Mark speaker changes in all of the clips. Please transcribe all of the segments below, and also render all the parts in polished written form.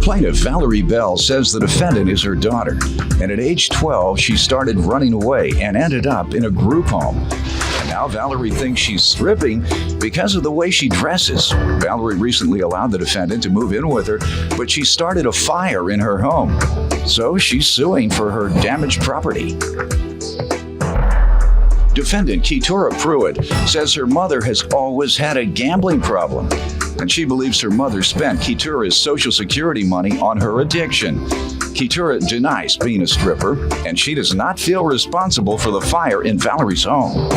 Speaker 1: Plaintiff Valerie Bell says the defendant is her daughter, and at age 12, she started running away and ended up in a group home. And now Valerie thinks she's stripping because of the way she dresses. Valerie recently allowed the defendant to move in with her, but she started a fire in her home. So she's suing for her damaged property. Defendant Keturah Pruitt says her mother has always had a gambling problem, and she believes her mother spent Keturah's Social Security money on her addiction. Keturah denies being a stripper, and she does not feel responsible for the fire in Valerie's home.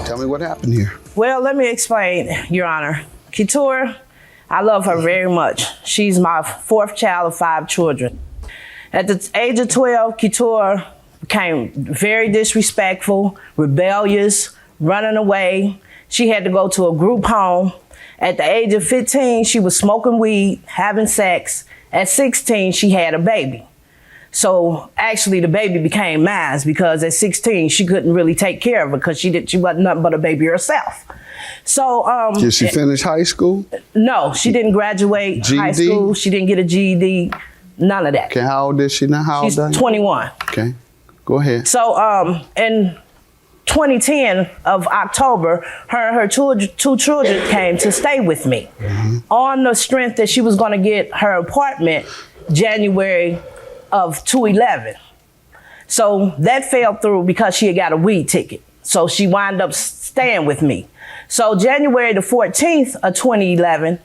Speaker 2: Tell me what happened here.
Speaker 3: Well, let me explain, Your Honor. Keturah, I love her very much. She's my fourth child of 5 children. At the age of 12, Keturah became very disrespectful, rebellious, running away. She had to go to a group home. At the age of 15, she was smoking weed, having sex. At 16, she had a baby. So actually the baby became mine because at 16, she couldn't really take care of her because she wasn't nothing but a baby herself. So
Speaker 2: did she finish high school?
Speaker 3: No, she didn't graduate high school. She didn't get a GED, none of that.
Speaker 2: Okay, how old is she now?
Speaker 3: She's 21.
Speaker 2: Okay, go ahead.
Speaker 3: So in 2010 of October, her and her two children came to stay with me on the strength that she was going to get her apartment January of 2011. So that fell through because she had got a weed ticket. So she wound up staying with me. So January the 14th of 2011,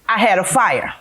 Speaker 3: I had a fire.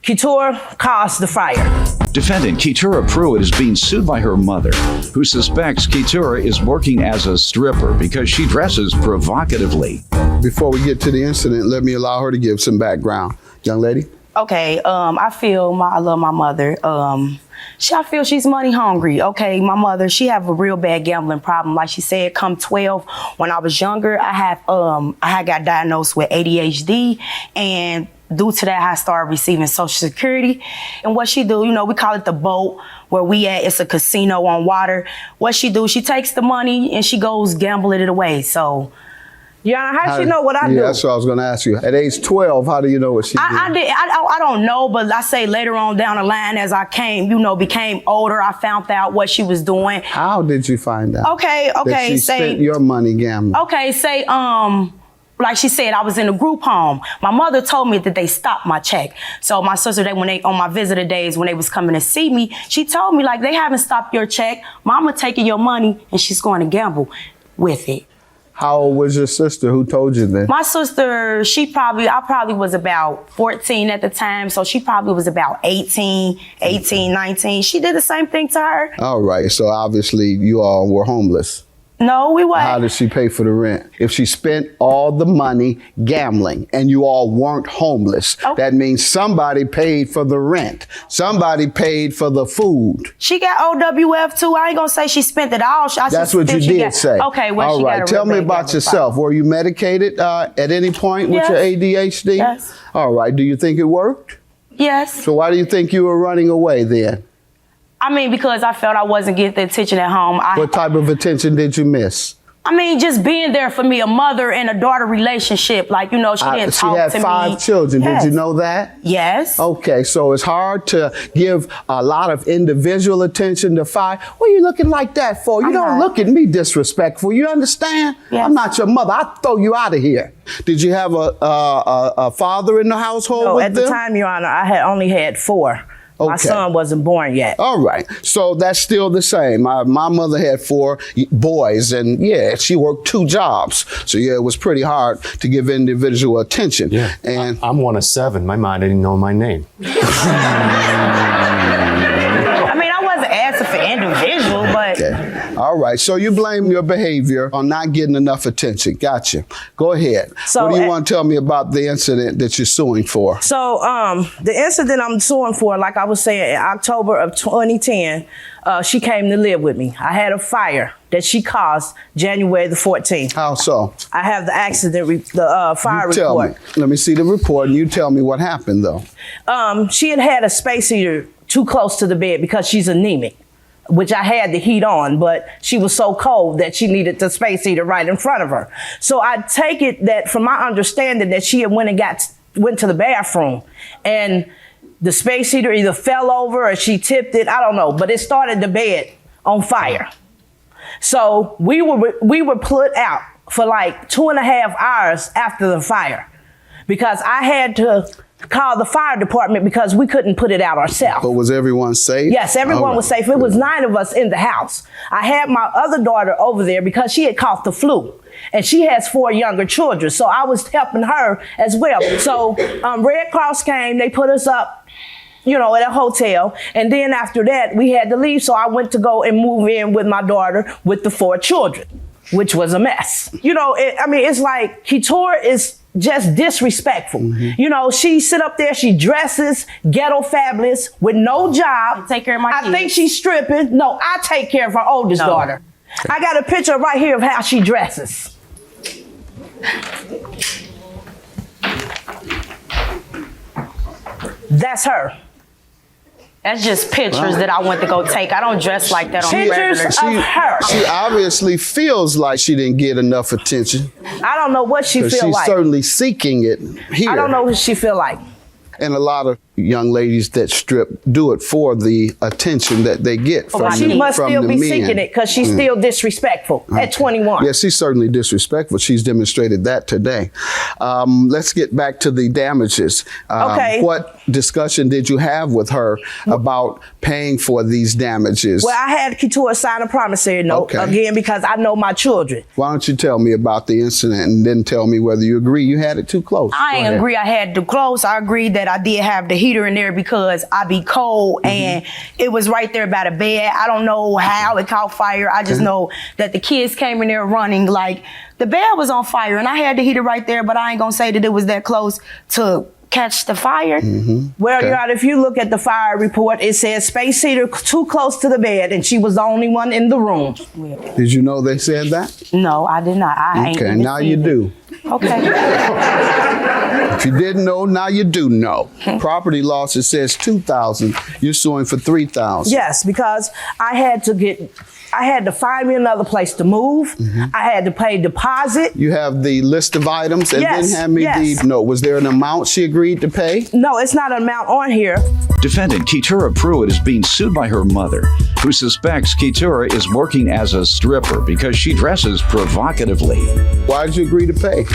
Speaker 3: Keturah caused the fire.
Speaker 1: Defendant Keturah Pruitt is being sued by her mother, who suspects Keturah is working as a stripper because she dresses provocatively.
Speaker 2: Before we get to the incident, let me allow her to give some background. Young lady?
Speaker 4: Okay, I love my mother. I feel she's money hungry. Okay, my mother, she have a real bad gambling problem. Like she said, come 12, when I was younger, I had got diagnosed with ADHD, and due to that, I started receiving Social Security. And what she do, we call it the boat where we at. It's a casino on water. What she do, she takes the money and she goes gamble it away. So,
Speaker 3: yeah, how she know what I do?
Speaker 2: Yeah, that's what I was going to ask you. At age 12, how do you know what she did?
Speaker 4: I don't know, but I say later on down the line as I became older, I found out what she was doing.
Speaker 2: How did you find out?
Speaker 4: Okay,
Speaker 2: that she spent your money gambling?
Speaker 4: Okay, like she said, I was in a group home. My mother told me that they stopped my check. So my sister, on my visitor days, when they was coming to see me, she told me, like, they haven't stopped your check. Mama taking your money and she's going to gamble with it.
Speaker 2: How old was your sister? Who told you that?
Speaker 4: My sister, I probably was about 14 at the time. So she probably was about 18, 19. She did the same thing to her.
Speaker 2: All right. So obviously you all were homeless.
Speaker 4: No, we weren't.
Speaker 2: How did she pay for the rent? If she spent all the money gambling and you all weren't homeless, that means somebody paid for the rent. Somebody paid for the food.
Speaker 4: She got OWF too. I ain't gonna say she spent it all.
Speaker 2: That's what you did say.
Speaker 4: Okay, well,
Speaker 2: all right. Tell me about yourself. Were you medicated at any point with your ADHD?
Speaker 4: Yes.
Speaker 2: All right. Do you think it worked?
Speaker 4: Yes.
Speaker 2: So why do you think you were running away then?
Speaker 4: I mean, because I felt I wasn't getting the attention at home.
Speaker 2: What type of attention did you miss?
Speaker 4: I mean, just being there for me, a mother and a daughter relationship. Like, she didn't talk to me.
Speaker 2: She had 5 children.
Speaker 4: Yes.
Speaker 2: Did you know that?
Speaker 4: Yes.
Speaker 2: Okay, so it's hard to give a lot of individual attention to 5. What are you looking like that for? You don't look at me disrespectful. You understand?
Speaker 4: Yes.
Speaker 2: I'm not your mother. I'll throw you out of here. Did you have a father in the household
Speaker 3: No,
Speaker 2: with
Speaker 3: at
Speaker 2: them?
Speaker 3: the time, Your Honor, I had only had 4. My son wasn't born yet.
Speaker 2: All right. So that's still the same. My mother had 4 boys, and yeah, she worked 2 jobs. So yeah, it was pretty hard to give individual attention.
Speaker 5: Yeah.
Speaker 2: And
Speaker 5: I'm one of 7. My mom didn't know my name.
Speaker 4: I mean, I wasn't asking for individual, but.
Speaker 2: Okay. All right. So you blame your behavior on not getting enough attention. Gotcha. Go ahead.
Speaker 3: So
Speaker 2: what do you want to tell me about the incident that you're suing for?
Speaker 3: So the incident I'm suing for, like I was saying, in October of 2010, she came to live with me. I had a fire that she caused January the 14th.
Speaker 2: How so?
Speaker 3: I have the accident, fire report.
Speaker 2: Let me see the report and you tell me what happened though.
Speaker 3: She had a space heater too close to the bed because she's anemic, which I had the heat on, but she was so cold that she needed the space heater right in front of her. So I take it that from my understanding that she had went and got went to the bathroom, and the space heater either fell over or she tipped it. I don't know, but it started the bed on fire. So we were put out for like 2.5 hours after the fire, because I had to call the fire department because we couldn't put it out ourselves.
Speaker 2: But was everyone safe?
Speaker 3: Yes, everyone was safe. It was 9 of us in the house. I had my other daughter over there because she had caught the flu, and she has 4 younger children. So I was helping her as well. So Red Cross came, they put us up, you know, at a hotel. And then after that, we had to leave. So I went to go and move in with my daughter with the 4 children, which was a mess. You know, it's like Keturah is just disrespectful. You know, she sit up there, she dresses ghetto fabulous with no job.
Speaker 4: Take care of my kids.
Speaker 3: I think she's stripping. No, I take care of her oldest daughter. I got a picture right here of how she dresses. That's her.
Speaker 4: That's just pictures that I went to go take. I don't dress like that on the regular.
Speaker 3: Pictures of her.
Speaker 2: She obviously feels like she didn't get enough attention.
Speaker 3: I don't know what she
Speaker 2: 'Cause
Speaker 3: feel
Speaker 2: she's
Speaker 3: like.
Speaker 2: certainly seeking it here.
Speaker 3: I don't know what she feel like.
Speaker 2: And a lot of young ladies that strip do it for the attention that they get from
Speaker 3: She
Speaker 2: the,
Speaker 3: must
Speaker 2: from
Speaker 3: still
Speaker 2: the
Speaker 3: be
Speaker 2: men.
Speaker 3: seeking it because she's still disrespectful at 21.
Speaker 2: Yes, she's certainly disrespectful. She's demonstrated that today. Let's get back to the damages.
Speaker 3: Okay.
Speaker 2: What discussion did you have with her about paying for these damages?
Speaker 3: Well, I had Keturah sign a promissory note again because I know my children.
Speaker 2: Why don't you tell me about the incident and then tell me whether you agree you had it too close?
Speaker 4: I ain't agree I had too close. I agreed that I did have the heater in there because I be cold and it was right there by the bed. I don't know how it caught fire. I just know that the kids came in there running like the bed was on fire and I had the heater right there, but I ain't gonna say that it was that close to catch the fire.
Speaker 3: Well, Your Honor, if you look at the fire report, it says space heater too close to the bed and she was the only one in the room.
Speaker 2: Did you know they said that?
Speaker 4: No, I did not. I ain't
Speaker 2: Okay,
Speaker 4: even
Speaker 2: now
Speaker 4: seen
Speaker 2: you
Speaker 4: it.
Speaker 2: do.
Speaker 4: Okay.
Speaker 2: If you didn't know, now you do know. Property loss, it says $2,000. You're suing for $3,000.
Speaker 3: Yes, because I had to find me another place to move. I had to pay deposit.
Speaker 2: You have the list of items and
Speaker 3: Yes,
Speaker 2: then hand me
Speaker 3: yes.
Speaker 2: the note. Was there an amount she agreed to pay?
Speaker 3: No, it's not an amount on here.
Speaker 1: Defendant Keturah Pruitt is being sued by her mother, who suspects Keturah is working as a stripper because she dresses provocatively.
Speaker 2: Why did you agree to pay?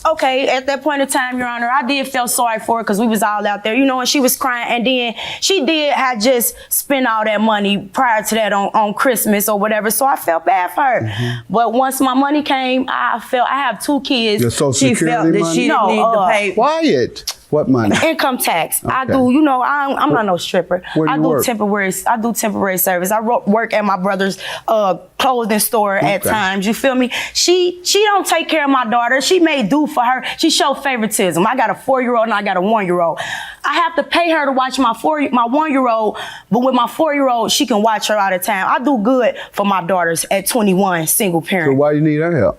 Speaker 4: Okay, at that point in time, Your Honor, I did feel sorry for her because we was all out there, you know, and she was crying. And then she did had just spent all that money prior to that on Christmas or whatever. So I felt bad for her. But once my money came, I have 2 kids.
Speaker 2: Your Social
Speaker 3: She
Speaker 2: Security
Speaker 3: felt that
Speaker 2: money?
Speaker 3: she didn't need to pay.
Speaker 2: Quiet. What money?
Speaker 4: Income tax. I
Speaker 2: Okay.
Speaker 4: do, you know, I'm not no stripper.
Speaker 2: Where do
Speaker 4: I
Speaker 2: you
Speaker 4: do
Speaker 2: work?
Speaker 4: temporary service. I work at my brother's clothing store at times. You feel me? She don't take care of my daughter. She may do for her. She show favoritism. I got a 4-year-old and I got a 1-year-old. I have to pay her to watch my 1-year-old, but with my 4-year-old, she can watch her all the time. I do good for my daughters at 21, single
Speaker 2: So
Speaker 4: parent.
Speaker 2: why do you need her help?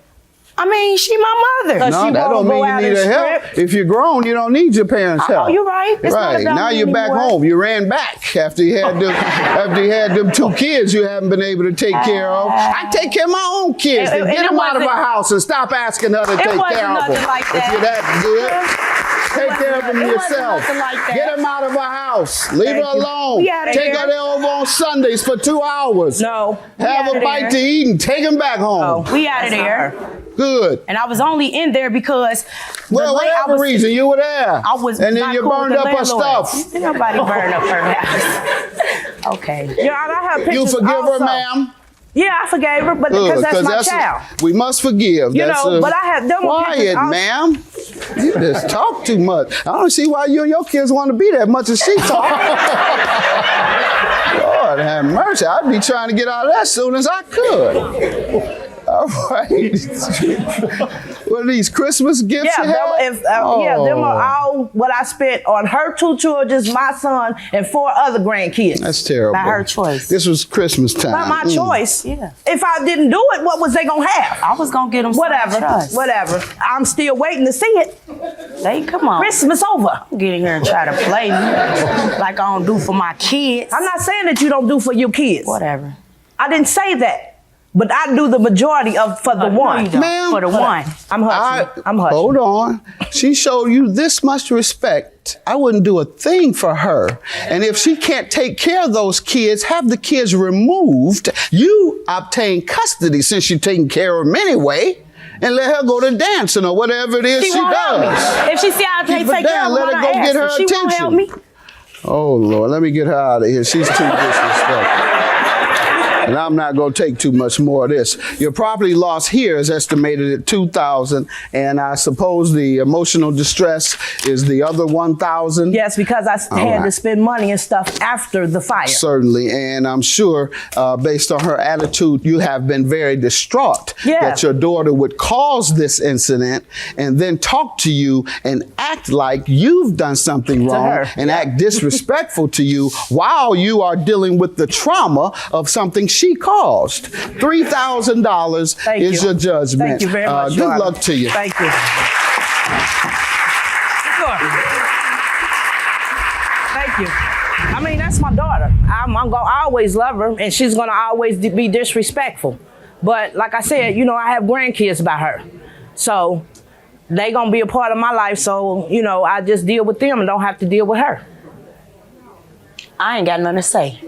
Speaker 4: I mean, she my mother.
Speaker 3: She
Speaker 2: No, that
Speaker 3: won't
Speaker 2: don't
Speaker 3: go
Speaker 2: mean
Speaker 3: out
Speaker 2: you need
Speaker 3: and
Speaker 2: her help.
Speaker 3: strip.
Speaker 2: If you're grown, you don't need your parents' help.
Speaker 4: Oh, you're right. It's not
Speaker 2: right.
Speaker 4: about
Speaker 2: Now
Speaker 4: me
Speaker 2: you're back
Speaker 4: anymore.
Speaker 2: home. You ran back after you had them after you had them 2 kids you haven't been able to take care of. I take care of my own kids.
Speaker 4: And
Speaker 2: Then get
Speaker 4: it
Speaker 2: them out of
Speaker 4: wasn't-
Speaker 2: our house and stop asking her to take
Speaker 4: wasn't
Speaker 2: care of
Speaker 4: nothing
Speaker 2: them.
Speaker 4: like
Speaker 2: If
Speaker 4: that.
Speaker 2: you're that good, take care of them
Speaker 4: It wasn't
Speaker 2: yourself.
Speaker 4: nothing like that.
Speaker 2: Get them out of our house. Leave her
Speaker 3: Thank you.
Speaker 2: alone.
Speaker 4: We outta
Speaker 2: Take
Speaker 4: here.
Speaker 2: her there over on Sundays for 2 hours.
Speaker 3: No.
Speaker 2: Have
Speaker 4: outta
Speaker 2: a bite
Speaker 4: there.
Speaker 2: to eat and take them back home.
Speaker 4: We out of
Speaker 3: That's not
Speaker 4: there.
Speaker 3: her.
Speaker 2: Good.
Speaker 4: And I was only in there because
Speaker 2: Well, whatever reason, you were there.
Speaker 4: I was
Speaker 2: and then
Speaker 4: not
Speaker 2: you
Speaker 4: cool
Speaker 2: burned
Speaker 4: with
Speaker 2: up
Speaker 4: the
Speaker 2: her
Speaker 4: landlord.
Speaker 2: stuff.
Speaker 4: Ain't nobody burned up her house. Okay.
Speaker 3: Your Honor, I have pictures
Speaker 2: You forgive her,
Speaker 3: also.
Speaker 2: ma'am?
Speaker 3: Yeah, I forgave her, but
Speaker 2: Good,
Speaker 3: because that's my
Speaker 2: 'cause
Speaker 3: child.
Speaker 2: we must forgive.
Speaker 3: You
Speaker 2: That's
Speaker 3: know, but I have them
Speaker 2: quiet,
Speaker 3: pictures also.
Speaker 2: ma'am. You just talk too much. I don't see why you and your kids want to be that much as she talk. Lord have mercy. I'd be trying to get out of that as soon as I could. All right. What are these Christmas gifts
Speaker 3: Yeah,
Speaker 2: you have?
Speaker 3: them are all what I spent on her 2 children, my son, and 4 other grandkids.
Speaker 2: That's terrible.
Speaker 4: By her choice.
Speaker 2: This was Christmas time.
Speaker 3: Not my choice.
Speaker 4: Yeah.
Speaker 3: If I didn't do it, what was they gonna have?
Speaker 4: I was gonna get them
Speaker 3: Whatever. I'm still waiting to see it.
Speaker 4: They come on.
Speaker 3: Christmas over.
Speaker 4: Get in here and try to play me like I don't do for my kids.
Speaker 3: I'm not saying that you don't do for your kids.
Speaker 4: Whatever.
Speaker 3: I didn't say that. But I do the majority for the one.
Speaker 4: No, you don't.
Speaker 2: Ma'am,
Speaker 4: For the one.
Speaker 3: I'm hushing. I'm hushing.
Speaker 2: Hold on. She showed you this much respect. I wouldn't do a thing for her. And if she can't take care of those kids, have the kids removed. You obtain custody since you're taking care of them anyway, and let her go to dancing or whatever it is she
Speaker 4: won't help
Speaker 2: does.
Speaker 4: me. If she see I can't
Speaker 2: Keep her
Speaker 4: take care
Speaker 2: down.
Speaker 4: of her,
Speaker 2: Let her
Speaker 4: when
Speaker 2: go
Speaker 4: I
Speaker 2: get
Speaker 4: ask
Speaker 2: her
Speaker 4: her, she won't help me.
Speaker 2: Oh, Lord, let me get her out of here. She's too disrespectful. And I'm not going to take too much more of this. Your property loss here is estimated at $2,000, and I suppose the emotional distress is the other $1,000.
Speaker 3: Yes, because I had to
Speaker 2: right.
Speaker 3: spend money and stuff after the fire.
Speaker 2: Certainly, and I'm sure, based on her attitude, you have been very distraught that your daughter would cause this incident and then talk to you and act like you've done something wrong and act disrespectful to you while you are dealing with the trauma of something she caused. $3,000 is your judgment.
Speaker 3: Thank you very much.
Speaker 2: Good luck to you.
Speaker 3: Thank you. Thank you. I mean, that's my daughter. I'm gonna always love her, and she's gonna always be disrespectful. But like I said, you know, I have grandkids by her, so they gonna be a part of my life. So you know, I just deal with them and don't have to deal with her.
Speaker 4: I ain't got nothing to say.